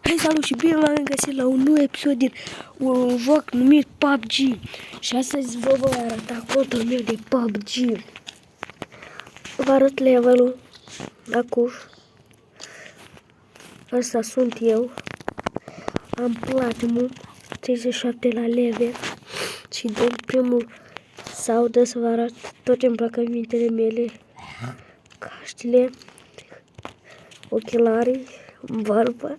Hei, salut și bine v-am găsit la un nou episod din un joc numit PUBG. Și astăzi vă voi arăta contul meu de PUBG. Vă arăt levelul acum. Asta sunt eu. Am platinum 37 la level. Și din primul sau de să vă arăt tot ce-mi plac mintele mele. Caștile, ochelarii, barba.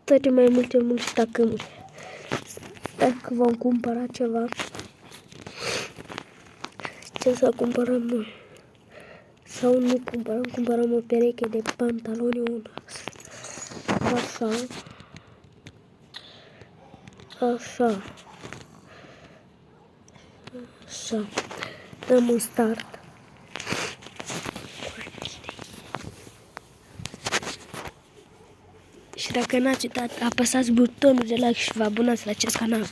Toate mai multe tacâmuri. Dacă vom cumpăra ceva, ce să cumpărăm noi? Sau nu cumpărăm o pereche de pantaloni, așa. Dăm un start. Și dacă n-ați uitat, apăsați butonul de like și vă abonați la acest canal.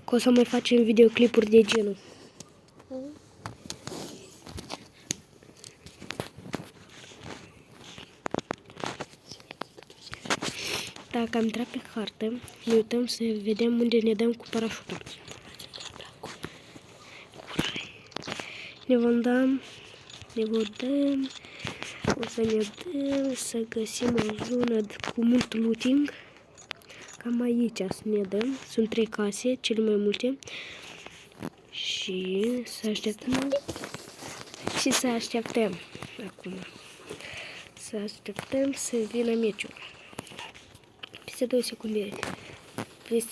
Că o să mai facem videoclipuri de genul. Dacă am intrat pe hartă, ne uităm să vedem unde ne dăm cu parașutul. Ne vom da, o să ne dăm să găsim o zonă cu mult looting. Cam aici să ne dăm. Sunt 3 case, cele mai multe. Și să așteptăm. Acum. Să așteptăm să vină meciul. Peste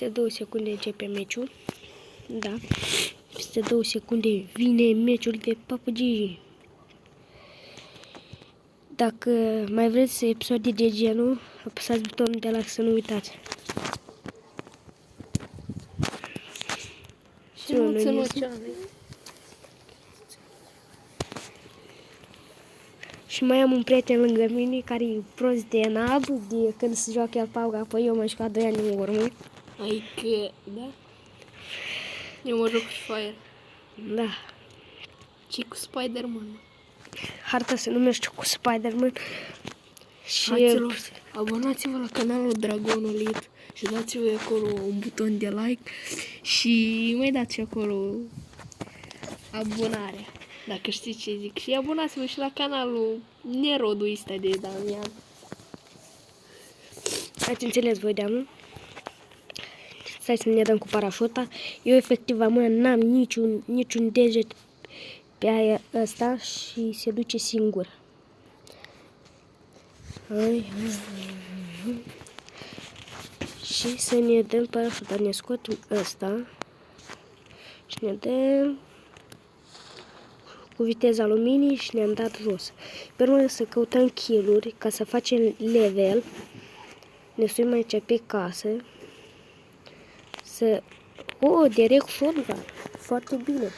2 secunde începe meciul. Da. Peste 2 secunde vine meciul de PUBG. Dacă mai vreți episoade de genul, apăsați butonul de like să nu uitați. Și nu și mai am un prieten lângă mine care e prost de nab, de când se joacă el PUBG, apoi eu m-am jucat 2 ani în urmă. Adică, da? Eu mă joc cu Fire. Da. Și cu Spider-Man. Harta se numește cu Spider-Man. Și abonați-vă la canalul Dragonolit și dați-vă acolo un buton de like și mai dați acolo abonare, dacă știți ce zic. Și abonați-vă și la canalul Nerodul ăsta de Damian. Ați înțeles voi de anul? Stai să ne dăm cu parașuta. Eu efectiv am mână, n-am niciun deget pe aia ăsta și se duce singur. Și să ne dăm parașuta, ne scoatem ăsta și ne dăm cu viteza luminii și ne-am dat jos. Pe urmă să căutăm kill-uri ca să facem level. Ne suim aici pe casă. Direct shotgun. Foarte bine.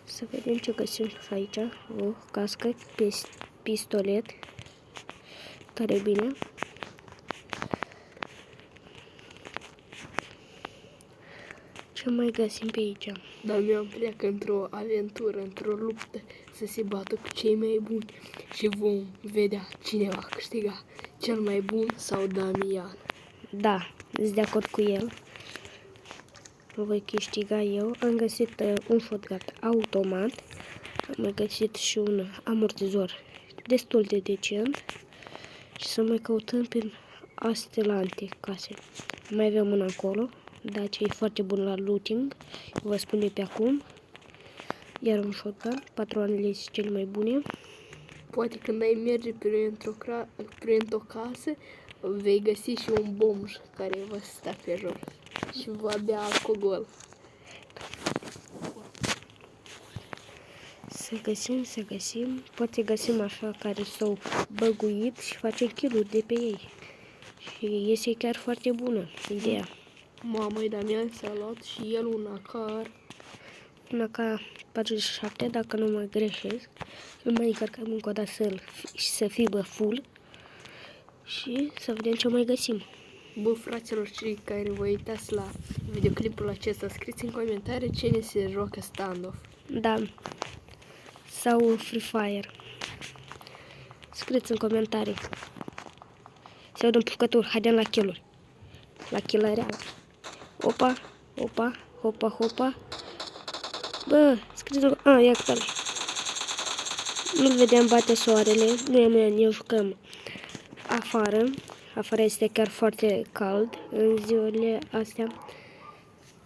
Să vedem ce găsim aici. O cască, pistolet. Tare bine. Ce mai găsim pe aici? Damian pleacă într-o aventură, într-o luptă, să se bată cu cei mai buni și vom vedea cine va câștiga, cel mai bun sau Damian. Da, sunt de acord cu el. Voi câștiga eu. Am găsit un shotgun automat. Am mai găsit și un amortizor destul de decent. Și să mai căutăm prin astelante case. Mai avem una acolo. Da, ce e foarte bun la looting. Vă spun eu pe acum. Iar un shotgun. Patroanele sunt cele mai bune. Poate când ai merge printr-o casă, vei găsi și un bomj care va sta pe jos și va bea alcool. Să găsim. Poate găsim așa care s-au băguit și facem kill-uri de pe ei. Și iese chiar foarte bună ideea. Mama-i Damian s-a luat și el un AK-47, dacă nu mă greșesc. Îl mai încărcăm încă o dată să fibă full. Și să vedem ce mai găsim. Bă, fraților, cei care vă uitați la videoclipul acesta, scrieți în comentarii cine se joacă standoff. Da. Sau Free Fire. Scrieți în comentarii. Te dăm pușcături, haidem la kill-uri. La kill real. Opa, opa, hopa, hopa. Bă, scrisul... ia că nu-l vedeam, bate soarele. Nu jucăm afară. Afară este chiar foarte cald în zilele astea.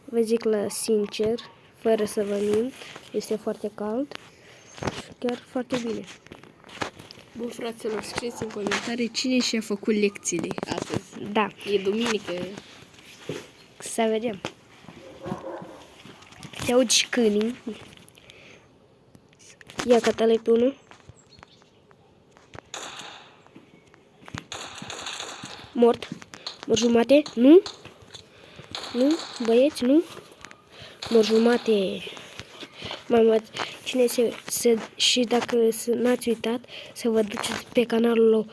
Vă zic la sincer, fără să vă mint, este foarte cald. Chiar foarte bine. Bun, fraților, scrieți în comentarii cine și-a făcut lecțiile astăzi. Da. E duminică. Să vedem. Se aud și câinii. Ia catale pe unul. Mort. Mor jumate. Nu? Nu? Băieți, nu? Mor jumate. Mamă, cine și dacă n-ați uitat, să vă duceți pe canalul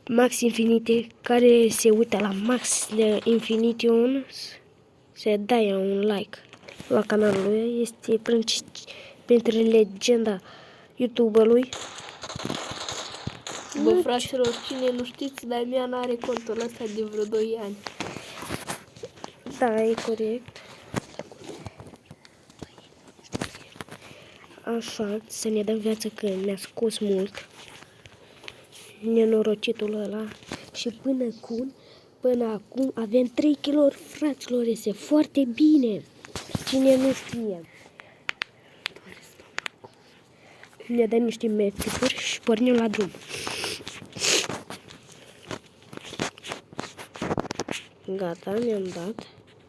Max Infinite, care se uită la Max Infinition, să dai un like la canalul lui. Este printre legenda YouTuberului. Bă, fraților, cine nu știți, Damian are contul ăsta de vreo 2 ani. Da, e corect. Așa, să ne dăm viață că ne-a scos mult nenorocitul ăla. Și până acum avem 3 kg, fraților, este foarte bine. Cine nu știe. Ne dăm niște medkituri și pornim la drum. Gata, ne-am dat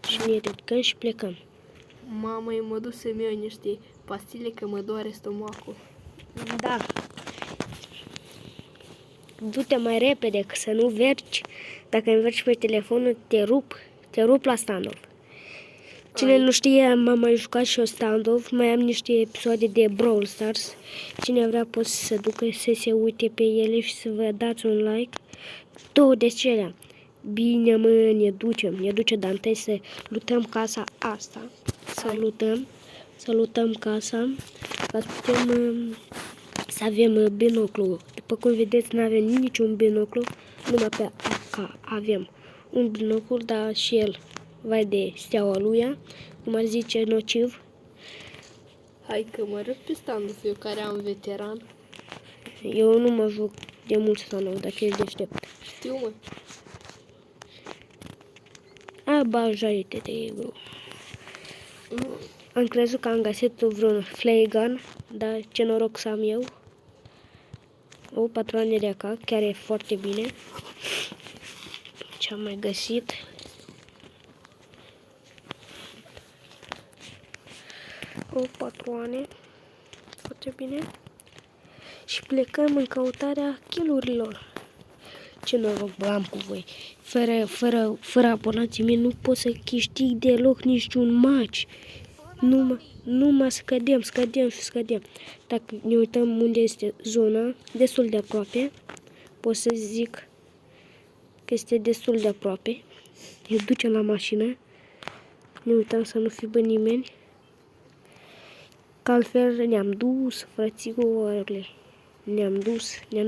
și ne ridicăm și plecăm. Mamă, mă duc să-mi iau niște pastile că mă doare stomacul. Da. Du-te mai repede, că să nu vergi. Dacă învergi pe telefonul, te rup la standoff. Cine nu știe, m-am mai jucat și eu standoff. Mai am niște episoade de Brawl Stars. Cine vrea poate să se ducă să se uite pe ele și să vă dați un like. 2 de cele. Bine, mă, ne duce Dante să lutăm casa asta. Să lutăm casa. Ca să putem să avem binoclu. După cum vedeți, nu avem niciun binoclu. Numai pe AK avem un binoclu, dar și el vai de steaua lui, cum ar zice, nociv. Hai că mă râd pe standoff, eu care am veteran. Eu nu mă joc de mult standoff, dacă ești deștept. Știu, mă. Abajaite de bro. Am crezut că am găsit vreun flare gun, dar ce noroc să am eu. O patroane de AK, chiar e foarte bine. Ce am mai găsit? O patroane, foarte bine. Și plecăm în căutarea kill-urilor. Ce noroc am cu voi. Fără abonații mei nu pot să câștig deloc niciun match. Numai scădem. Dacă ne uităm unde este zona, destul de aproape, pot să zic că este destul de aproape. Ne ducem la mașină, ne uităm să nu fie nimeni, că altfel ne-am dus, frățigorile, ne-am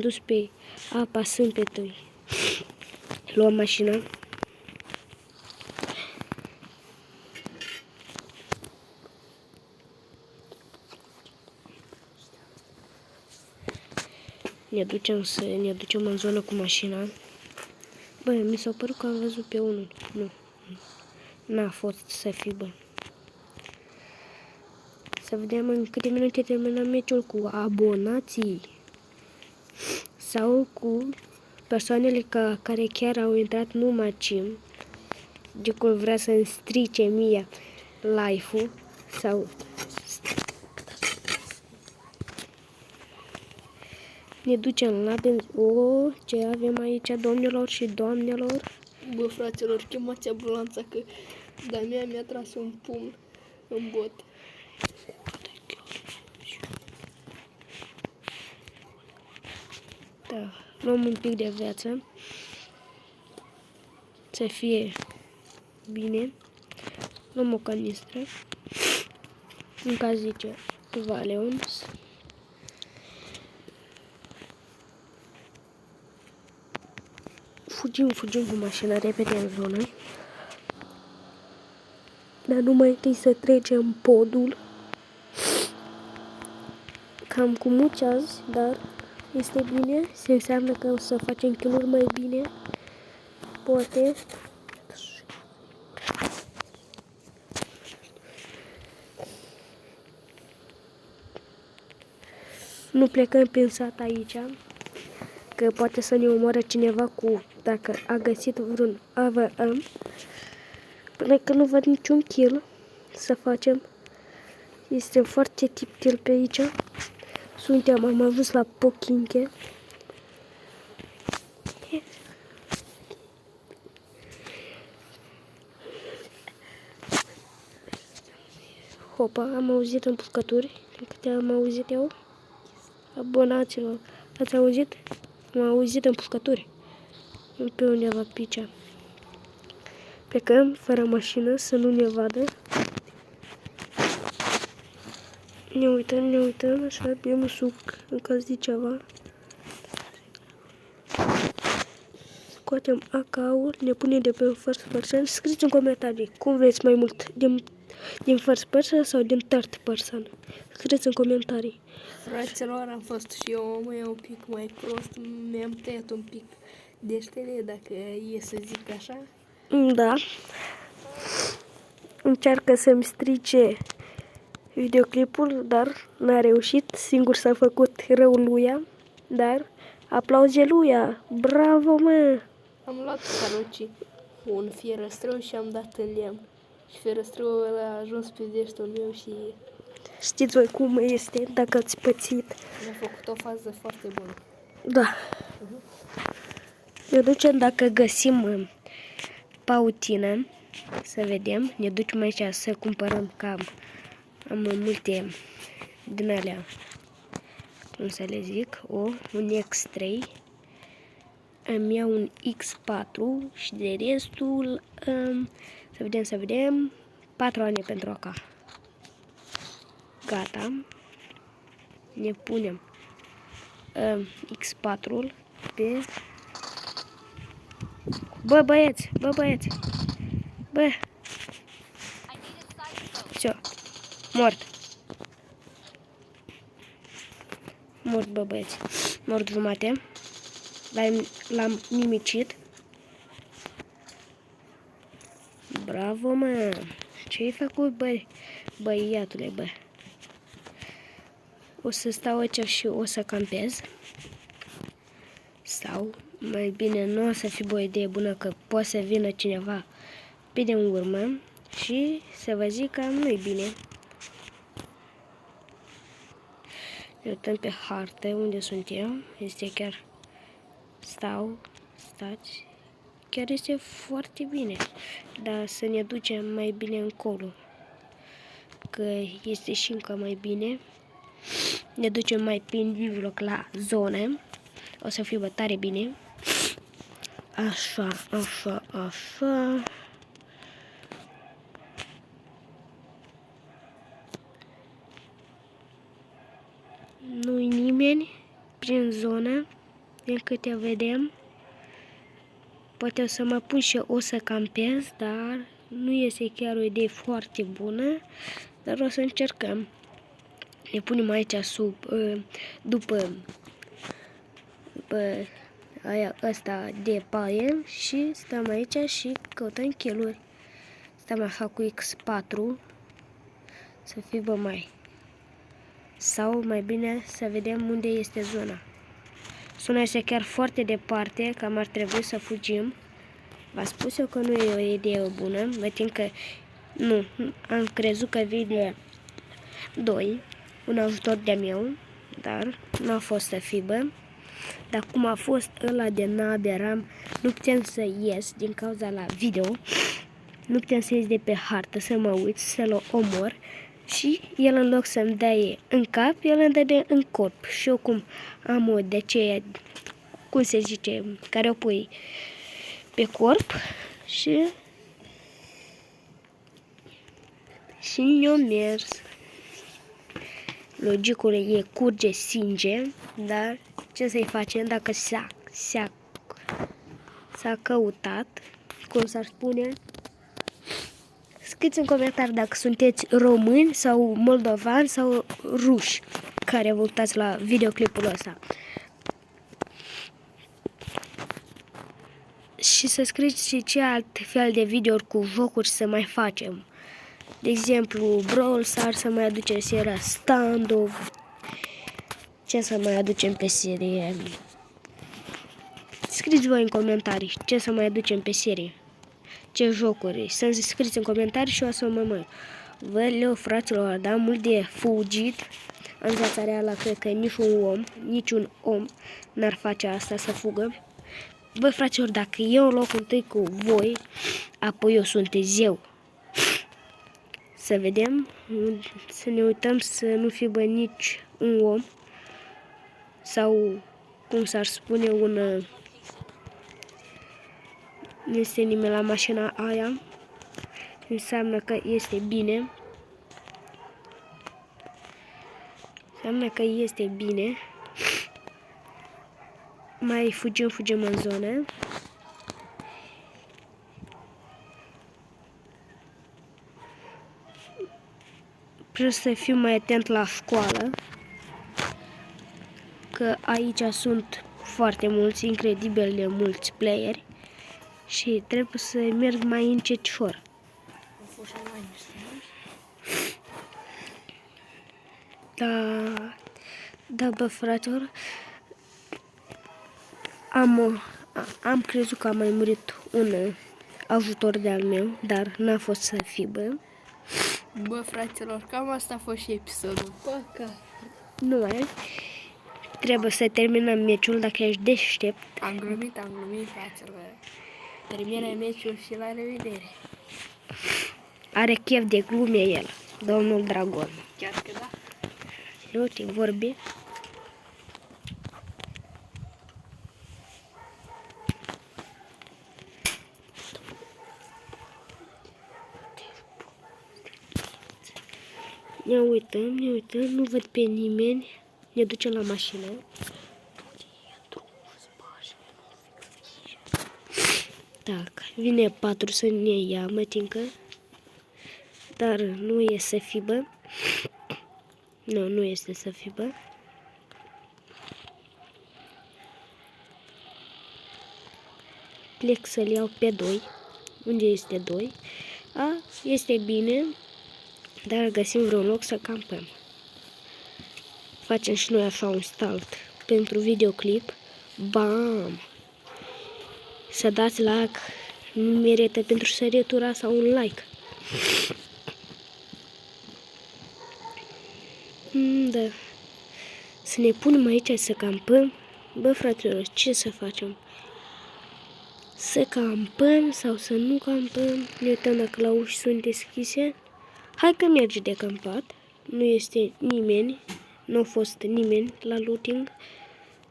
dus pe apa sâmbetului. Luăm mașina. Ne ducem în zonă cu mașina. Bă, mi s-a părut că am văzut pe unul. Nu. N-a fost să fie, bă. Să vedem în câte minute terminăm meciul cu abonații. Sau cu persoanele care chiar au intrat numai cim. De cum vrea să-mi strice mie life-ul. Sau... Ne ducem la ce avem aici, domnilor și doamnelor? Bă, fraților, chemați ambulanța că Damian mi-a tras un pumn în bot. Da, luăm un pic de viață. Să fie bine. Luăm o canistră. În caz zice Valeons. fugim cu mașina repede în zonă. Dar numai întâi să trecem podul. Cam cu muci azi, dar este bine. Se înseamnă că o să facem kill-uri mai bine. Poate. Nu plecăm pe sat aici, că poate să ne omoare cineva cu, dacă a găsit vreun AVM. Până că nu văd niciun kill să facem. Este foarte tiptil pe aici. Am ajuns la Pochinche. Hopa, am auzit împușcături, din câte am auzit eu. Abonați-vă, ați auzit? Am auzit împușcături. Pe undeva pe aici. Plecăm fără mașină să nu ne vadă. Ne uităm, așa, bem un suc în caz de ceva. Scoatem AK-ul, ne punem de pe first person. Scrieți în comentarii cum vreți mai mult, din first person sau din third person. Scrieți în comentarii. Fraților, am fost și eu un pic mai prost, mi-am tăiat un pic deștele, dacă e să zic așa. Da. Încearcă să-mi strice videoclipul, dar n-a reușit. Singur s-a făcut rău lui ea, dar aplauze lui ea. Bravo, mă! Am luat caruci, un fierăstrău și am dat în lemn. Și fierăstrăul ăla a ajuns pe deștul meu și Știți voi cum este, dacă ați pățit. mi-a făcut o fază foarte bună. Da. Ne ducem dacă găsim pautină, să vedem. Ne ducem aici să cumpărăm cam. Am multe din alea, cum să le zic, un X3. Îmi iau un X4 și de restul, să vedem, 4 ani pentru AK. Gata. Ne punem X4-ul pe... Bă, băieți! Bă! Все. Mort, bă, băieți. Mort jumate. L-am nimicit. Bravo, mă! Ce-ai făcut, bă? Băiatule, bă. O să stau aici și o să campez. Sau, mai bine, nu o să fie o idee bună, că poate să vină cineva pe de urmă și să vă zic că nu-i bine. Ne uităm pe hartă unde sunt eu. Este chiar... Stați. Chiar este foarte bine. Dar să ne ducem mai bine încolo. Că este și încă mai bine. Ne ducem mai pe mijloc la zone. O să fie tare bine. Așa. Nu-i nimeni prin zonă, din câte vedem. Poate o să mă pun și o să campez, dar nu este chiar o idee foarte bună, dar o să încercăm. Ne punem aici după aia ăsta de paie și stăm aici și căutăm kill-uri. Stăm așa cu X4 să fie mai. Sau mai bine să vedem unde este zona. Zona este chiar foarte departe, cam ar trebui să fugim. V-am spus eu că nu e o idee bună, văd că nu, am crezut că vine 2, un ajutor de-a meu, dar nu a fost să fibă. Dar cum a fost ăla de naberam, nu putem să ies din cauza la video, nu putem să ies de pe hartă, să mă uit, să-l omor. Și el în loc să-mi dea în cap, el îmi dă în corp. Și eu cum am o de aceea, cum se zice, care o pui pe corp și ne-o mers. Logicul e curge singe, dar ce să-i facem dacă s-a căutat, cum s-ar spune. Scrieți în comentarii dacă sunteți români sau moldovani sau ruși care vă uitați la videoclipul ăsta. Și să scrieți și ce alt fel de videouri cu jocuri să mai facem. De exemplu, Brawl Stars, să mai aducem seria Standoff. Ce să mai aducem pe serie? Scrieți voi în comentarii ce să mai aducem pe serie. Ce jocuri. Să scrieți în comentarii și o să mă vă leu, fraților, da? Mult de fugit. În viața reală, cred că niciun om n-ar face asta, să fugă. Băi, fraților, dacă eu în locul întâi cu voi, apoi eu sunt eu. Să vedem, să ne uităm să nu fie nici un om sau, cum s-ar spune, un... Nu este nimeni la mașina aia. Înseamnă că este bine. Înseamnă că este bine. Mai fugim în zonă. Trebuie să fiu mai atent la școală. Că aici sunt foarte mulți, incredibil de mulți playeri. Și trebuie să merg mai încetișor. Da, bă, fraților, am crezut că a mai murit un ajutor de-al meu, dar n-a fost să fie, bă. Bă, fraților, cam asta a fost și episodul. Păcat. Nu mai. Trebuie să terminăm meciul dacă ești deștept. Am glumit, fraților. Termină meciul și la revedere. Are chef de glume el, domnul Dragon. Chiar că da. Nu te vorbi. Ne uităm, nu văd pe nimeni. Ne ducem la mașină. Tac, vine 4 să ne ia, mătincă. Dar nu e să fibă. Nu este să fibă. Plec să-l iau pe 2. Unde este 2? Este bine. Dar găsim vreun loc să campăm. Facem și noi așa un start pentru videoclip. Bam! Să dați like, nu merită pentru sărietura sau un like. Da. Să ne punem aici să campăm. Bă, fraților, ce să facem? Să campăm sau să nu campăm? Ne uităm dacă la uși sunt deschise. Hai că merge de campat. Nu este nimeni. Nu a fost nimeni la looting.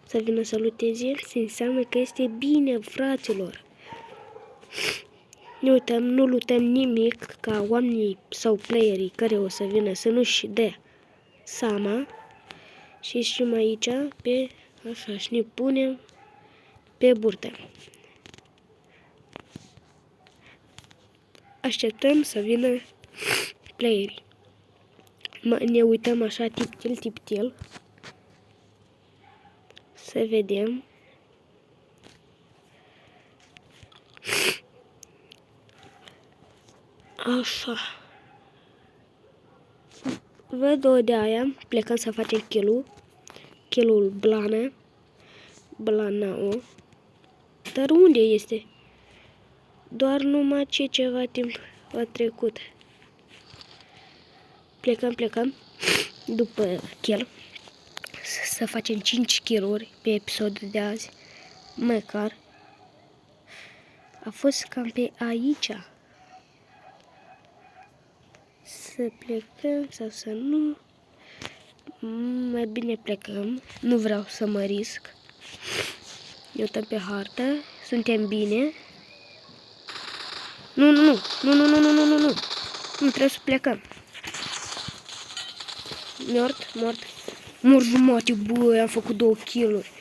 Să vină să looteze. Se înseamnă că este bine, fraților. Ne uităm, nu lutăm nimic ca oamenii sau playerii care o să vină să nu-și dea seama. Și ieșim aici pe așa și ne punem pe burtă. Așteptăm să vină playerii. Ne uităm așa tip-til. Să vedem. Așa. Văd o de aia. Plecăm să facem kill-ul Blana-o. Dar unde este? Doar numai ce ceva timp a trecut. Plecăm după kill. Să facem 5 kill-uri pe episodul de azi. Măcar. A fost cam pe aici. Să plecăm sau să nu. Mai bine plecăm. Nu vreau să mă risc. Ne uităm pe hartă. Suntem bine. Nu. Nu trebuie să plecăm. Mort jumate, băi, am făcut 2 kill-uri.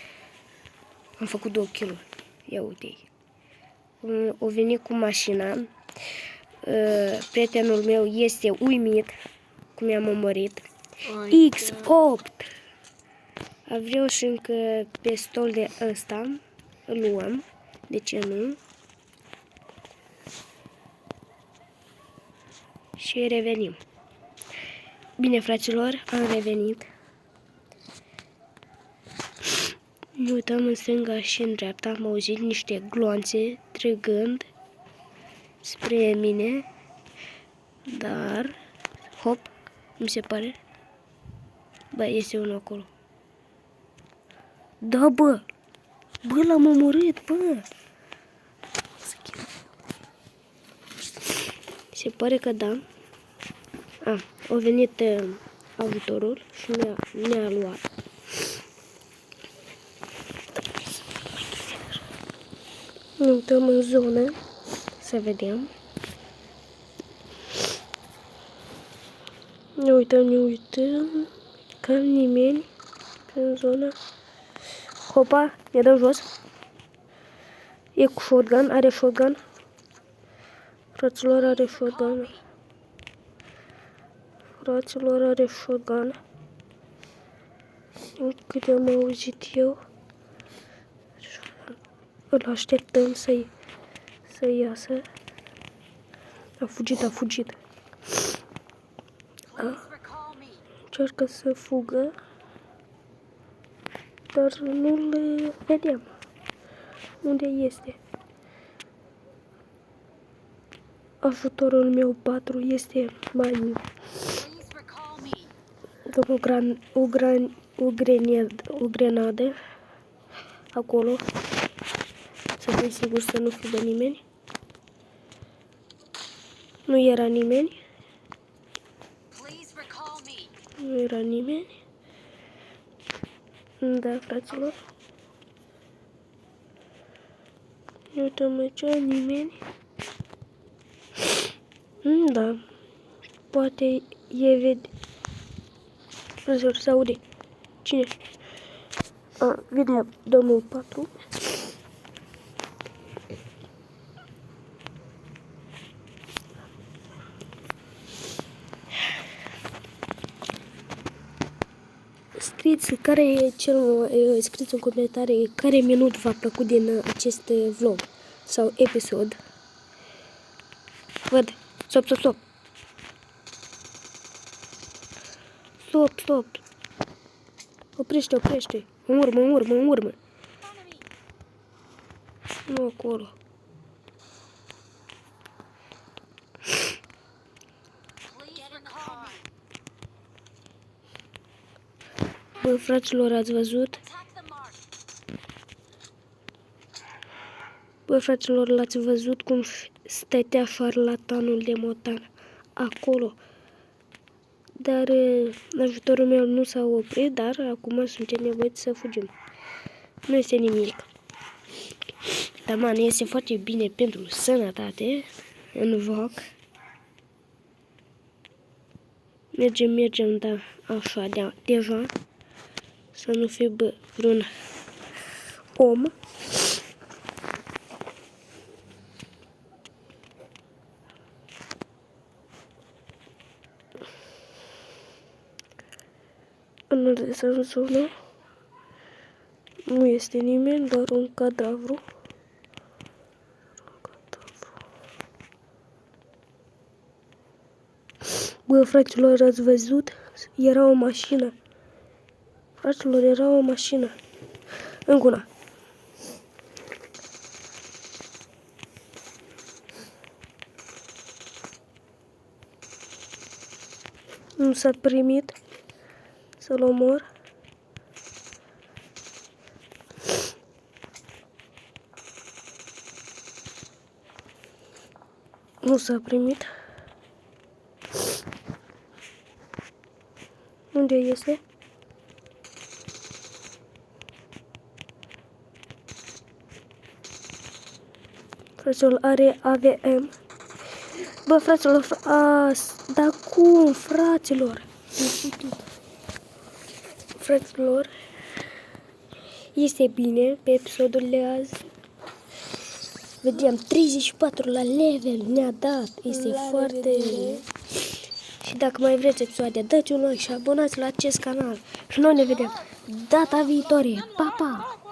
Ia uite-i. o venit cu mașina. Prietenul meu este uimit cum i-am omorât. X8! Vreau și încă pistol de ăsta. Îl luăm. De ce nu? Și revenim. Bine, fraților, am revenit. Ne uităm în stânga și în dreapta. Am auzit niște glonțe trăgând spre mine. Dar, hop, mi se pare. Bă, este unul acolo. Da, bă! Bă, l-am omorât, bă! Se pare că da. A venit ajutorul și ne-a luat. Ne uităm în zonă să vedem. Ne uităm. Ca nimeni în zonă. Hopa, ne dăm jos. E cu shotgun, are shotgun. Fraților, are shotgun. Fraților, are shotgun. Câte am auzit eu. Îl așteptăm să iasă. A fugit. Încearcă să fugă. Dar nu-l vedem. Unde este? Ajutorul meu 4 este mai... o grenadă acolo. Să fim siguri să nu fugă nimeni. Nu era nimeni. Nu era nimeni. Da, fraților. Ne uităm aici, nimeni. Da. Poate e vede. Fraților, se aude. Cine? Vine domnul 4. Scrieți care e scrieți în comentarii care minut v-a plăcut din acest vlog sau episod. Văd. Stop. Stop. Oprește. În urmă. Nu acolo. Bă, fraților, ați văzut? Bă, fraților, l-ați văzut cum stătea șarlatanul de motan acolo? Dar ajutorul meu nu s-a oprit, dar acum suntem nevoiți să fugim. Nu este nimic. Dar, man, este foarte bine pentru sănătate în joc. Mergem, da, așa, deja. Să nu fie, bă, vreun om. În zonă nu este nimeni, doar un cadavru. Bă, fraților, ați văzut? Era o mașină. Fraților, era o mașină. Încă una. Nu s-a primit să-l omor. Nu s-a primit. Unde este? Fraților, are AVM. Bă, fraților, dar cum, fraților? Fraților, este bine pe episodul de azi. Vedem 34 la level ne-a dat. Este foarte... Și dacă mai vreți episoade, dați un like și abonați la acest canal. Și noi ne vedem data viitoare. Pa, pa!